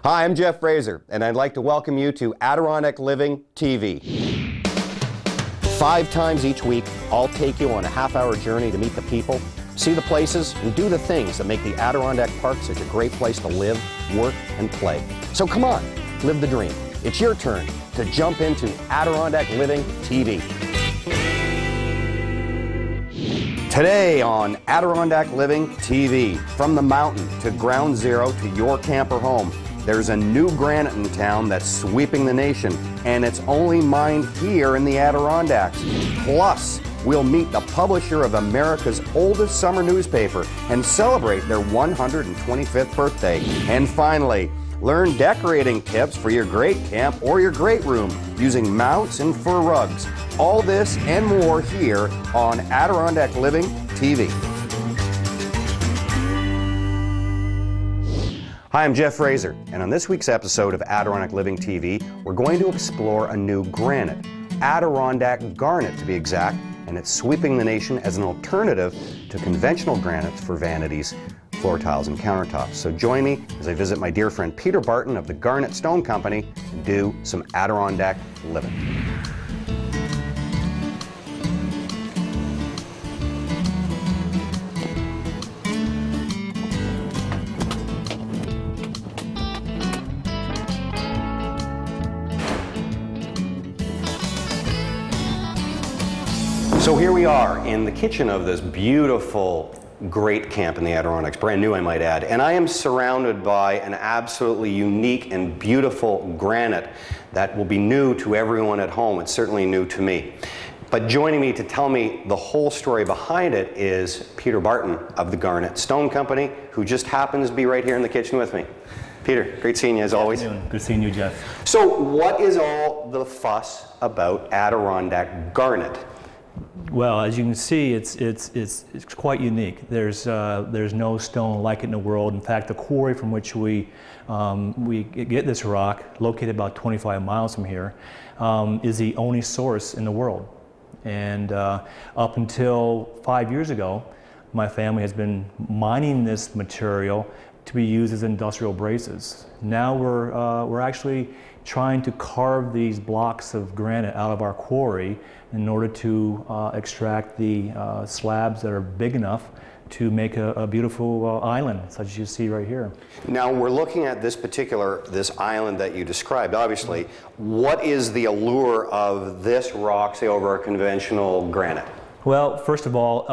Hi, I'm Jeff Fraser, and I'd like to welcome you to Adirondack Living TV. 5 times each week, I'll take you on a half-hour journey to meet the people, see the places, and do the things that make the Adirondack Park such a great place to live, work, and play. So come on, live the dream. It's your turn to jump into Adirondack Living TV. Today on Adirondack Living TV, from the mountain to ground zero to your camper home, there's a new granite in town that's sweeping the nation, and it's only mined here in the Adirondacks. Plus, we'll meet the publisher of America's oldest summer newspaper and celebrate their 125th birthday. And finally, learn decorating tips for your great camp or your great room using mounts and fur rugs. All this and more here on Adirondack Living TV. Hi, I'm Jeff Fraser, and on this week's episode of Adirondack Living TV, we're going to explore a new granite, Adirondack Garnet to be exact, and it's sweeping the nation as an alternative to conventional granites for vanities, floor tiles, and countertops. So join me as I visit my dear friend Peter Barton of the Garnet Stone Company and do some Adirondack living. So here we are in the kitchen of this beautiful, great camp in the Adirondacks, brand new I might add, and I am surrounded by an absolutely unique and beautiful granite that will be new to everyone at home. It's certainly new to me. But joining me to tell me the whole story behind it is Peter Barton of the Garnet Stone Company, who just happens to be right here in the kitchen with me. Peter, great seeing you as always. Good afternoon. Good seeing you, Jeff. So what is all the fuss about Adirondack Garnet? Well, as you can see, it's quite unique. There's no stone like it in the world. In fact, the quarry from which we get this rock, located about 25 miles from here, is the only source in the world. And up until 5 years ago, my family has been mining this material to be used as industrial braces. Now we're actually trying to carve these blocks of granite out of our quarry in order to extract the slabs that are big enough to make a beautiful island, such as you see right here. Now we're looking at this island that you described, obviously. What is the allure of this rock, say, over a conventional granite? Well, first of all,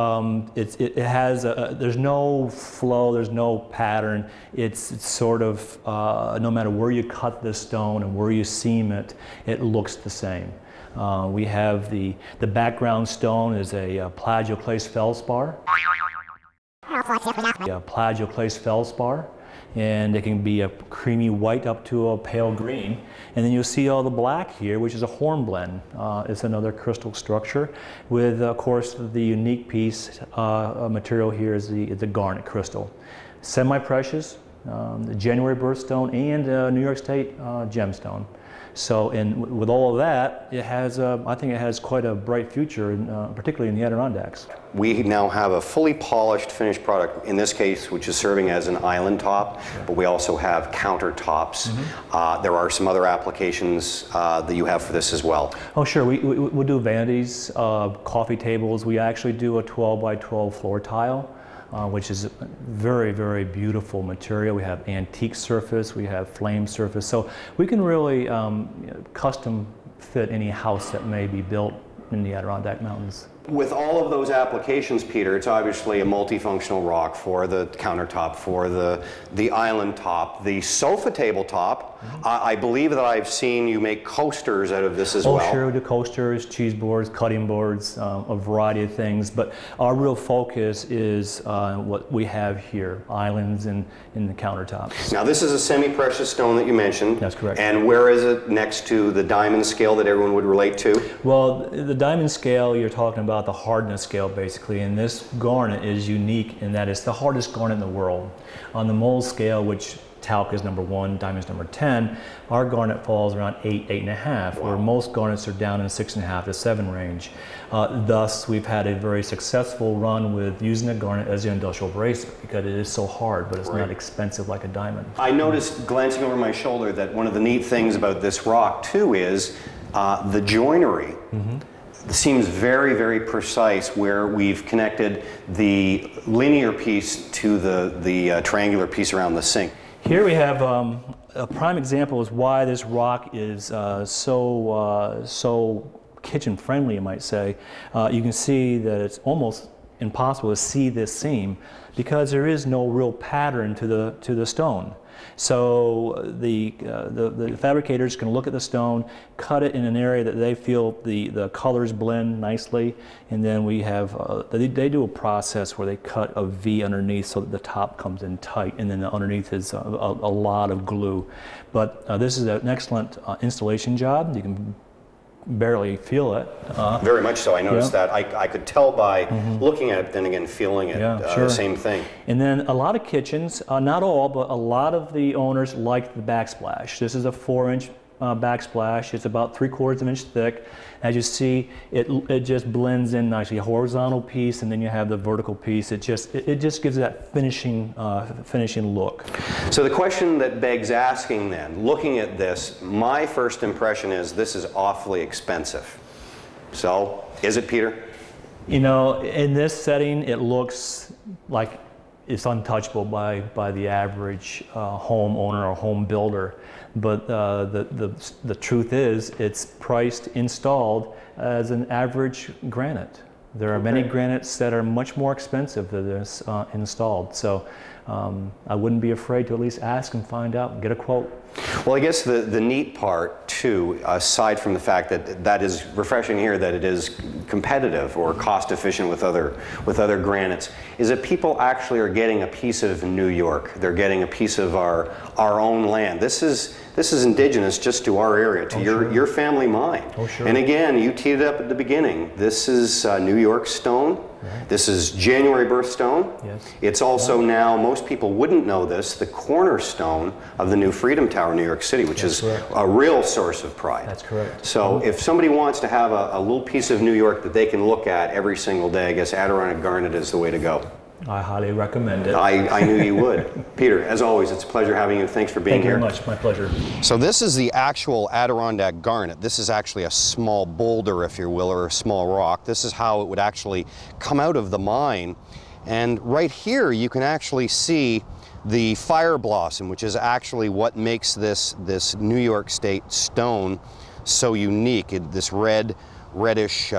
it has there's no flow, there's no pattern. It's sort of, no matter where you cut this stone and where you seam it, it looks the same. We have the background stone is a plagioclase feldspar. Plagioclase feldspar, and it can be a creamy white up to a pale green. And then you'll see all the black here, which is a hornblende. It's another crystal structure with, of course, the unique piece material here is the garnet crystal. Semi-precious, the January birthstone, and New York State gemstone. So, and with all of that, it has, I think it has quite a bright future, particularly in the Adirondacks. We now have a fully polished finished product, in this case, which is serving as an island top, but we also have countertops. There are some other applications that you have for this as well. Oh, sure. We'll do vanities, coffee tables. We actually do a 12 by 12 floor tile. Which is very, very beautiful material. We have antique surface, we have flame surface, so we can really custom fit any house that may be built in the Adirondack Mountains. With all of those applications, Peter, it's obviously a multifunctional rock for the countertop, for the island top, the sofa table top. I believe that I've seen you make coasters out of this as well. Oh, sure, we do coasters, cheese boards, cutting boards, a variety of things. But our real focus is what we have here, islands and in the countertops. Now, this is a semi-precious stone that you mentioned. That's correct. And where is it next to the diamond scale that everyone would relate to? Well, the diamond scale, you're talking about the hardness scale basically, and this garnet is unique in that it's the hardest garnet in the world. On the mole scale, which talc is number 1, diamond's number 10. Our garnet falls around 8, 8.5, where most garnets are down in 6.5 to 7 range. Thus, we've had a very successful run with using the garnet as the industrial bracer because it is so hard, but it's not expensive like a diamond. I noticed, glancing over my shoulder, that one of the neat things about this rock too is the joinery. Seems very, very precise, where we've connected the linear piece to the triangular piece around the sink. Here we have a prime example is why this rock is so kitchen friendly, you might say. You can see that it's almost impossible to see this seam because there is no real pattern to the stone. So the fabricators can look at the stone, cut it in an area that they feel the colors blend nicely, and then we have they do a process where they cut a V underneath so that the top comes in tight, and then the underneath is a lot of glue. But this is an excellent installation job. You can barely feel it. Very much so. I noticed that. I could tell by looking at it, then again feeling it. The same thing. And then a lot of kitchens, not all, but a lot of the owners like the backsplash. This is a 4-inch backsplash. It's about 3/4 of an inch thick. As you see, it just blends in nicely. A horizontal piece, and then you have the vertical piece. It just gives that finishing look. So the question that begs asking then, looking at this, my first impression is this is awfully expensive. So, is it, Peter? You know, in this setting, it looks like it's untouchable by the average homeowner or home builder. But the truth is, it's priced installed as an average granite. There are many granites that are much more expensive than this installed. So I wouldn't be afraid to at least ask and find out and get a quote. Well, I guess the neat part too, aside from the fact that is refreshing here, that it is competitive or cost efficient with other granites, is that people actually are getting a piece of New York. They're getting a piece of our own land. This is indigenous just to our area, to your family mine. Oh, sure. And again, you teed it up at the beginning. This is New York stone. Right. This is January birthstone. Yes. It's also now, most people wouldn't know this, the cornerstone of the new Freedom Tower in New York City, which is a real source of pride. That's correct. So if somebody wants to have a little piece of New York that they can look at every single day, I guess Adirondack Garnet is the way to go. I highly recommend it. I knew you would. Peter, as always, it's a pleasure having you. Thanks for being here. Thank you very much. My pleasure. So this is the actual Adirondack Garnet. This is actually a small boulder, if you will, or a small rock. This is how it would actually come out of the mine. And right here, you can actually see the fire blossom, which is actually what makes this New York State stone so unique. This reddish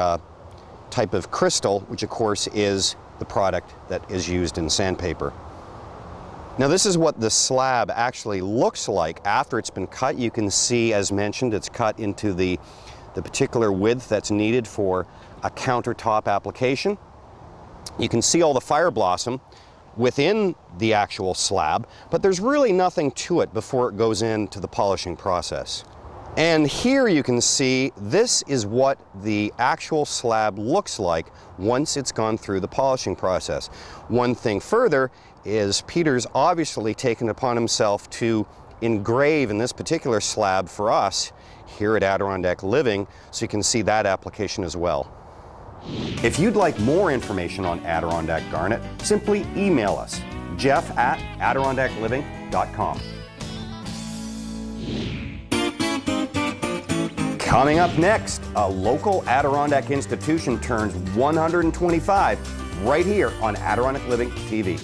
type of crystal, which of course is the product that is used in sandpaper. Now this is what the slab actually looks like after it's been cut. You can see, as mentioned, it's cut into the particular width that's needed for a countertop application. You can see all the fire blossom within the actual slab, but there's really nothing to it before it goes into the polishing process. And here you can see this is what the actual slab looks like once it's gone through the polishing process. One thing further is Peter's obviously taken it upon himself to engrave in this particular slab for us here at Adirondack Living, so you can see that application as well. If you'd like more information on Adirondack Garnet, simply email us, jeff@adirondackLiving.com. Coming up next, a local Adirondack institution turns 125 right here on Adirondack Living TV.